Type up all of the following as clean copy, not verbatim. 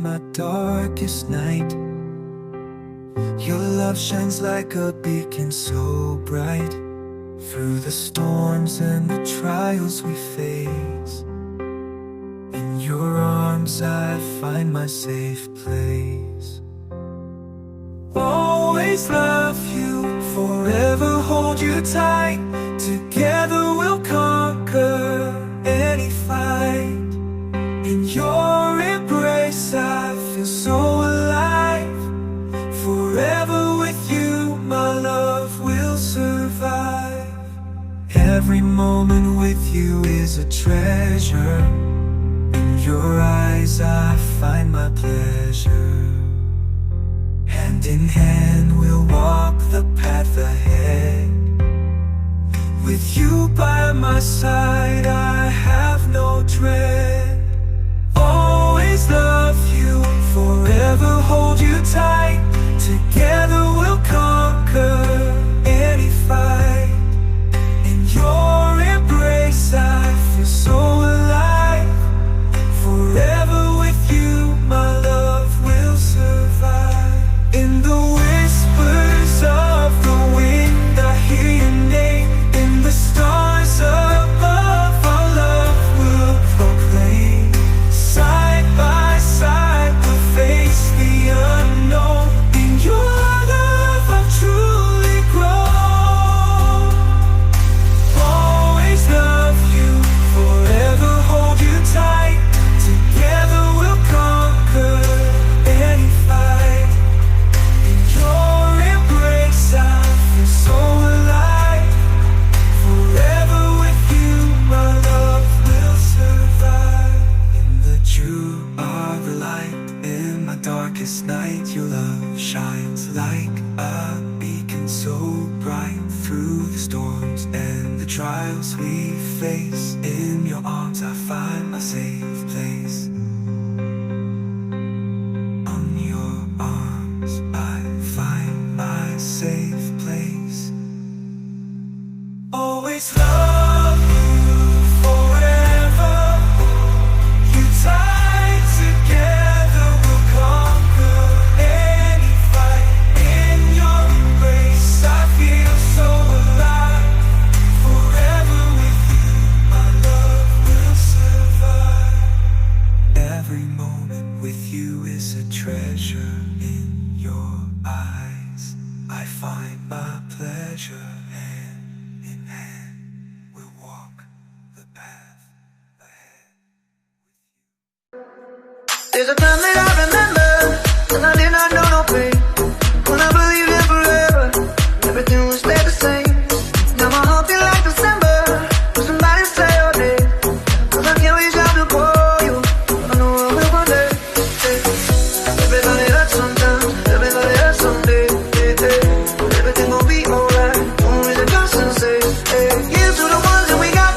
my darkest night. Your love shines like a beacon so bright. Through the storms and the trials we face, in your arms I find my safe place. Always love you, forever hold you tight. Together we'll conquer any fight. In your embrace I feel so alive. Forever with you my love will survive. Every moment with you is a treasure. In your eyes I find my pleasure. Hand in hand we'll walk the path ahead. With you by my side I have no dread. Always love you, forever hold you tight. Together we'll conquer any fight. In your embrace I feel so alive. Forever with you my love will survive. In the whispers of the wind I hear your name. In the stars above our love will proclaim. Side by side we'll face the unknown. In your love I've truly grown. Always love you, forever hold you tight. Together we'll conquer any fight. In your embrace I feel so alive. Forever with you my love will survive. In the dew of the light, in my darkest night, your love shines like a beacon so bright. Through the storms and the trials we face, in your arms I find my safe place. On your arms I find my safe place. Always love you, forever you tight. Together we'll conquer any fight. In your embrace I feel so alive. Forever with you my love will survive. Every moment with you is a treasure. In your eyes I find my pleasure. Hand in hand we'll walk the path ahead. There's a time that I remember when I did not know no pain. When I believed in forever, everything would stay the same. Now my heart feel like December when somebody say your name. 'Cause I can't reach out to call you, I know I will one day. Everybody hurts sometimes, everybody hurts someday. Everything gon' be alright, only the constant say. Here's to the ones that we got.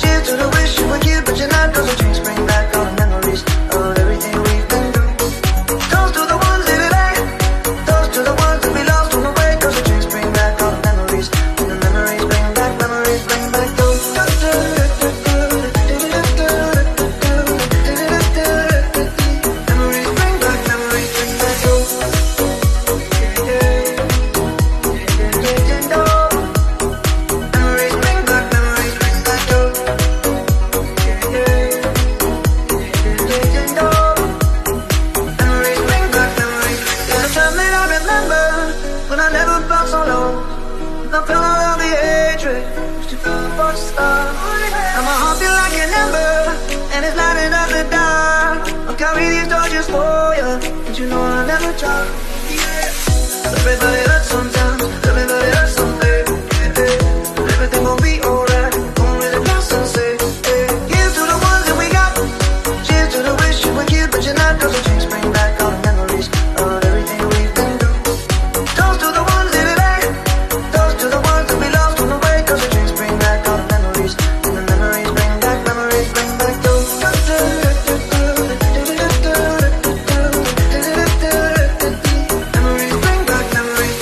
Cheers to the wish you were here but you're not. 'Cause the drinks bring back all the memories of everything we've been through. Toast to the ones living back. Toast to the ones that we lost on the way. 'Cause the drinks bring back all the memories. And the memories bring back those. Memories bring back those. Memories bring back those. Memories bring back memories. There's a time that I remember when I never felt so low. I felt all of the hatred, used to feel for the stars. Now my heart feel like an ember, and it's lighting up the dark. I'll carry these torches for you, and you know I'll never drop. Everybody hurts sometimes, everybody hurts someday. Everything gon' be alright, only the constant say. Here's to the ones that we got. Cheers to the wish you were here but you're not. 'Cause the drinks bring back all the memories of everything we've been through. Toast to the ones living back. Toast to the ones that we lost on the way. 'Cause the drinks bring back all the memories. And the memories bring back those. Memories bring back memories.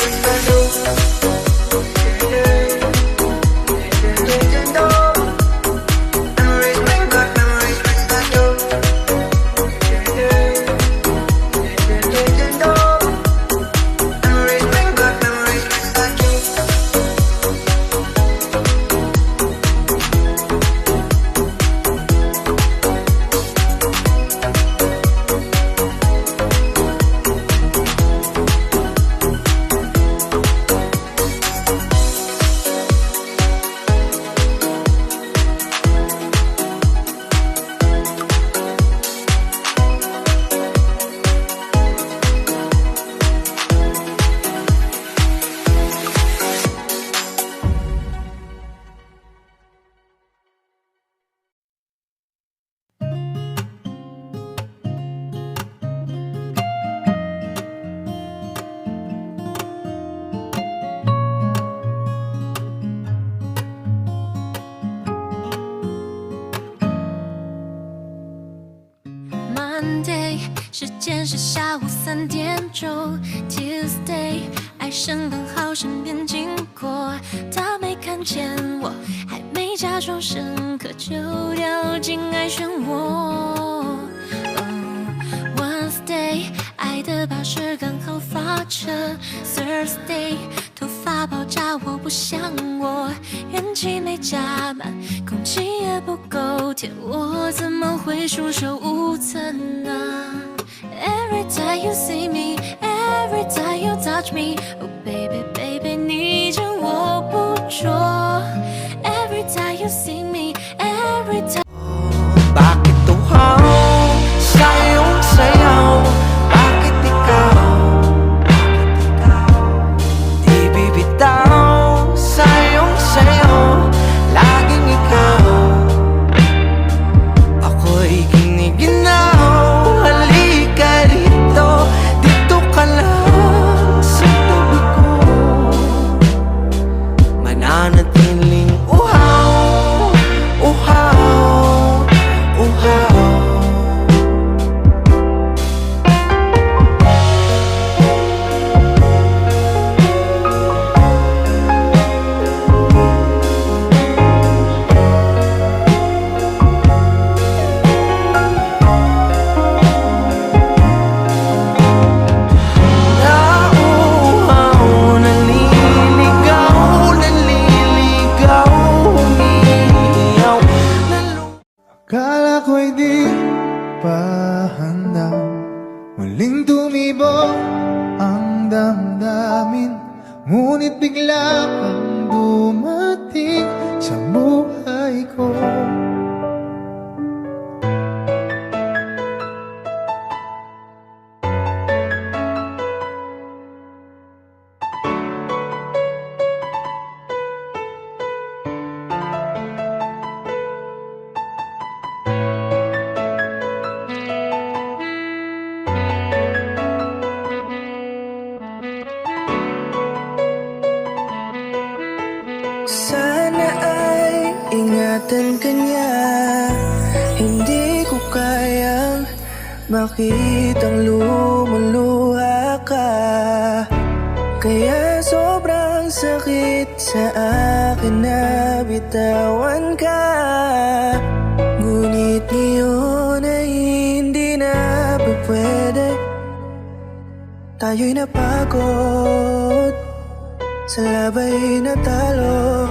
Monday， 时间是下午3点钟。Tuesday， 爱神刚好身边经过，他没看见我，还没假装深刻，就掉进爱漩涡。Wednesday， 爱的巴士刚好发车。Thursday， 头发爆炸，我不想我，元气没加满，空气也不够甜，我怎么会束手无策呢？ Every time you see me, every time you touch me, oh baby baby， 你将我捕捉。Every time you see me, every time。 Bakit uhaw sayong sayaw? Bakit ikaw di bibitaw? Sayong sayaw, laging ikaw. Ako'y giniginaw. Halika rito, dito ka lang sa tabi ko. Mananatiling uhaw, uhaw, uhaw. Nauuhaw, naliligaw, naliligaw, umiiyaw. Akala ko'y di pa handa, muling tumibok ang damdamin. Ngunit bigla kang dumating sa buhay ko. Sana ay ingatan ka niya. Hindi ko kayang makitang lumuluha ka. Kaya sobrang sakit sa akin na bitawan ka. Ngunit ngayon ay hindi na pwede. Tayo'y napagod, sa labay natalo.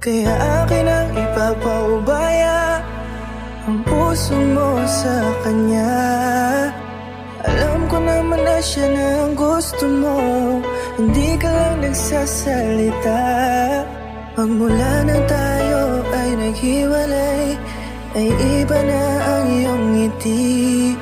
Kaya akin ang ipapaubaya ang puso mo sa kanya. Alam ko naman na siya na ang gusto mo, hindi ka lang nagsasalita. Pagmula nang tayo ay naghiwalay, ay iba na ang iyong ngiti.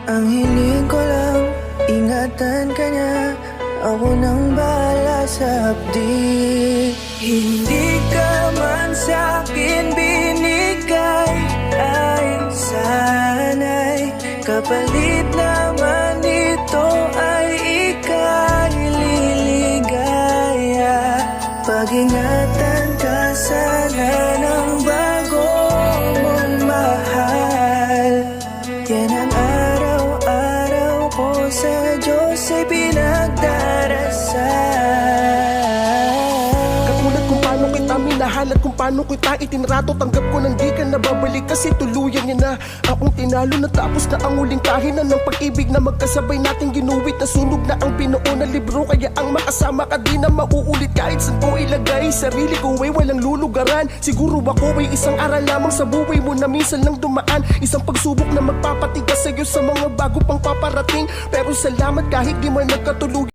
Ang hiling ko lang, ingatan ka niya, ako nang bahala sa hapdi. Hindi ka man sa'kin binigay, ay sana'y kapalit naman ito ay ika'y liligaya. Pag-ingatan ka sana ng bago mong mahal. Yan ang araw-araw ko sa Diyos ay pinagdarasal. Katulad kung paano kita minahal at kung paano kita itinrato. Tanggap ko nang di ka nababalik kasi tuluyan niya na akong tinalo. Natapos na ang huling pahina ng pag-ibig na magkasabay nating ginuwit. Nasunog na ang binuo na libro, kaya ang makasama ka di na mauulit. Kahit saan ko ilagay sarili ko ay walang lulugaran. Siguro ako ay isang aral lamang sa buhay mo na minsan lang dumaan. Isang pagsubok na magpapatigas sa'yo sa mga bago pang paparating. Pero salamat kahit di man nagkatuluyan.